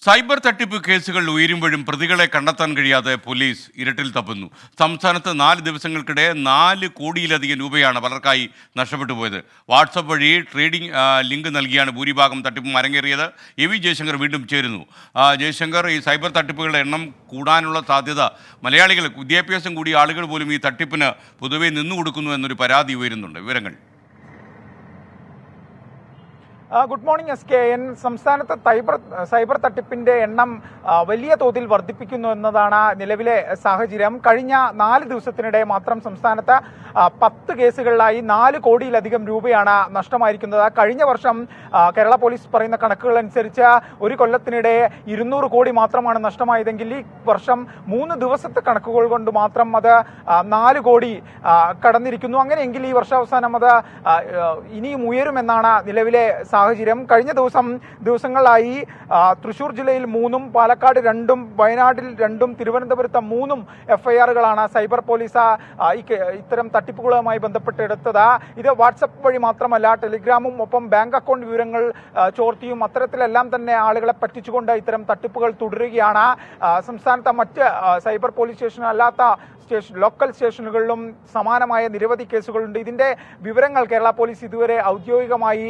Cyber തട്ടിപ്പ് കേസുകൾ ഉയരുമ്പോഴും പ്രതികളെ കണ്ടെത്താൻ കഴിയാതെ പോലീസ് ഇരുട്ടിൽ തപ്പുന്നു. സംസ്ഥാനത്ത് 4 ദിവസങ്ങൾക്കിടെ 4 കോടിയിലധികം രൂപയാണ് പലർക്കായി നഷ്ടപ്പെട്ടു പോയത്. വാട്സപ്പ് വഴി ട്രേഡിംഗ് ലിങ്ക് നൽകിയാണ് ഭൂരിഭാഗം തട്ടിപ്പും അരങ്ങേറിയത്. വി ജയശങ്കർ വീണ്ടും ചേരുന്നു. ജയശങ്കർ, ഈ സൈബർ തട്ടിപ്പുകളുടെ എണ്ണം കൂടാനുള്ള സാധ്യത, മലയാളികൾ വിദ്യാഭ്യാസം കൂടിയ ആളുകൾ പോലും ഈ തട്ടിപ്പിന് പൊതുവെ നിന്നുകൊടുക്കുന്നു എന്നൊരു പരാതി ഉയരുന്നുണ്ട്. വിവരങ്ങൾ. Good morning SKN. സംസ്ഥാനത്ത് സൈബർ തട്ടിപ്പിന്റെ എണ്ണം വലിയ തോതിൽ വർദ്ധിപ്പിക്കുന്നു എന്നതാണ് നിലവിലെ സാഹചര്യം. കഴിഞ്ഞ 4 ദിവസത്തിനിടെ മാത്രം സംസ്ഥാനത്ത് 10 കേസുകളിലായി 4 കോടിയിലധികം രൂപയാണ് നഷ്ടമായിരിക്കുന്നത്. കഴിഞ്ഞ വർഷം കേരള പോലീസ് പറയുന്ന കണക്കുകൾ അനുസരിച്ച് ഒരു കൊല്ലത്തിനിടെ 200 കോടി മാത്രമാണ് നഷ്ടമായതെങ്കിൽ ഈ വർഷം 3 ദിവസത്തെ കണക്കുകൾ കൊണ്ട് മാത്രം അത് 4 കോടി കടന്നിരിക്കുന്നു. അങ്ങനെയെങ്കിൽ ഈ വർഷാവസാനം അത് ഇനിയും ഉയരുമെന്നാണ് നിലവിലെ സാഹചര്യം. കഴിഞ്ഞ ദിവസങ്ങളിലായി തൃശൂർ ജില്ലയിൽ 3-ഉം പാലക്കാട് 2-ഉം വയനാട്ടിൽ 2-ഉം തിരുവനന്തപുരത്ത് 3-ഉം FIRകളാണ് സൈബർ പോലീസ് ഇത്തരം തട്ടിപ്പുകളുമായി ബന്ധപ്പെട്ട് എടുത്തത്. ഇത് വാട്സപ്പ് വഴി മാത്രമല്ല, ടെലിഗ്രാമും ഒപ്പം ബാങ്ക് അക്കൗണ്ട് വിവരങ്ങൾ ചോർത്തിയും അത്തരത്തിലെല്ലാം തന്നെ ആളുകളെ പറ്റിച്ചുകൊണ്ട് ഇത്തരം തട്ടിപ്പുകൾ തുടരുകയാണ്. സംസ്ഥാനത്തെ മറ്റ് സൈബർ പോലീസ് സ്റ്റേഷൻ അല്ലാത്ത ലോക്കൽ സ്റ്റേഷനുകളിലും സമാനമായ നിരവധി കേസുകളുണ്ട്. ഇതിന്റെ വിവരങ്ങൾ കേരള പോലീസ് ഇതുവരെ ഔദ്യോഗികമായി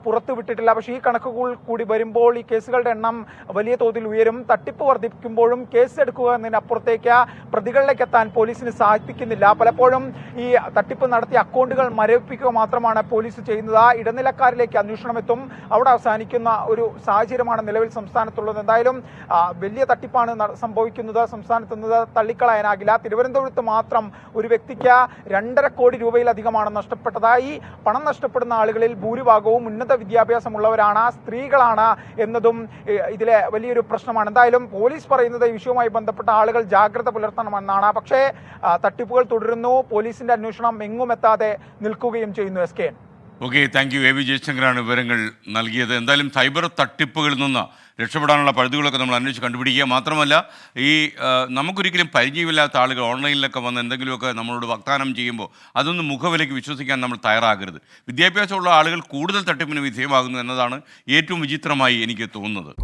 പുറത്തുവിട്ടിട്ടില്ല. പക്ഷേ ഈ കണക്കുകൾ കൂടി വരുമ്പോൾ ഈ കേസുകളുടെ എണ്ണം വലിയ തോതിൽ ഉയരും. തട്ടിപ്പ് വർദ്ധിപ്പിക്കുമ്പോഴും കേസ് എടുക്കുക എന്നതിനപ്പുറത്തേക്ക് പ്രതികളിലേക്ക് എത്താൻ പോലീസിന് സാധിക്കുന്നില്ല. പലപ്പോഴും ഈ തട്ടിപ്പ് നടത്തിയ അക്കൗണ്ടുകൾ മരവിപ്പിക്കുക മാത്രമാണ് പോലീസ് ചെയ്യുന്നത്. ഇടനിലക്കാരിലേക്ക് അന്വേഷണം എത്തും, അവിടെ അവസാനിക്കുന്ന ഒരു സാഹചര്യമാണ് നിലവിൽ സംസ്ഥാനത്തുള്ളത്. എന്തായാലും വലിയ തട്ടിപ്പാണ് സംഭവിക്കുന്നത് സംസ്ഥാനത്ത് നിന്ന് തള്ളിക്കളയാനാകില്ല. തിരുവനന്തപുരത്ത് മാത്രം ഒരു വ്യക്തിക്ക് 2.5 കോടി രൂപയിലധികമാണ് നഷ്ടപ്പെട്ടത്. ഈ പണം നഷ്ടപ്പെടുന്ന ആളുകളിൽ ഭൂരിഭാഗവും ഉന്നത വിദ്യാഭ്യാസമുള്ളവരാണ്, സ്ത്രീകളാണ് എന്നതും ഇതിലെ വലിയൊരു പ്രശ്നമാണ്. എന്തായാലും പോലീസ് പറയുന്നത് ഈ വിഷയവുമായി ബന്ധപ്പെട്ട ആളുകൾ ജാഗ്രത പുലർത്തണമെന്നാണ്. പക്ഷേ തട്ടിപ്പുകൾ തുടരുന്നു, പോലീസിന്റെ അന്വേഷണം എങ്ങും എത്താതെ നിൽക്കുകയും ചെയ്യുന്നു. SKN. Okay, thank you. V ജയശങ്കറാണ് വിവരങ്ങൾ നൽകിയത്. എന്തായാലും സൈബർ തട്ടിപ്പുകളിൽ നിന്ന് രക്ഷപ്പെടാനുള്ള പഴുതുകളൊക്കെ നമ്മൾ അന്വേഷിച്ച് കണ്ടുപിടിക്കുക. മാത്രമല്ല, ഈ നമുക്കൊരിക്കലും പരിചയമില്ലാത്ത ആളുകൾ ഓൺലൈനിലൊക്കെ വന്ന് എന്തെങ്കിലുമൊക്കെ നമ്മളോട് വാഗ്ദാനം ചെയ്യുമ്പോൾ അതൊന്നും മുഖവിലയ്ക്ക് വിശ്വസിക്കാൻ നമ്മൾ തയ്യാറാകരുത്. വിദ്യാഭ്യാസമുള്ള ആളുകൾ കൂടുതൽ തട്ടിപ്പിന് വിധേയമാകുന്നു എന്നതാണ് ഏറ്റവും വിചിത്രമായി എനിക്ക് തോന്നുന്നത്.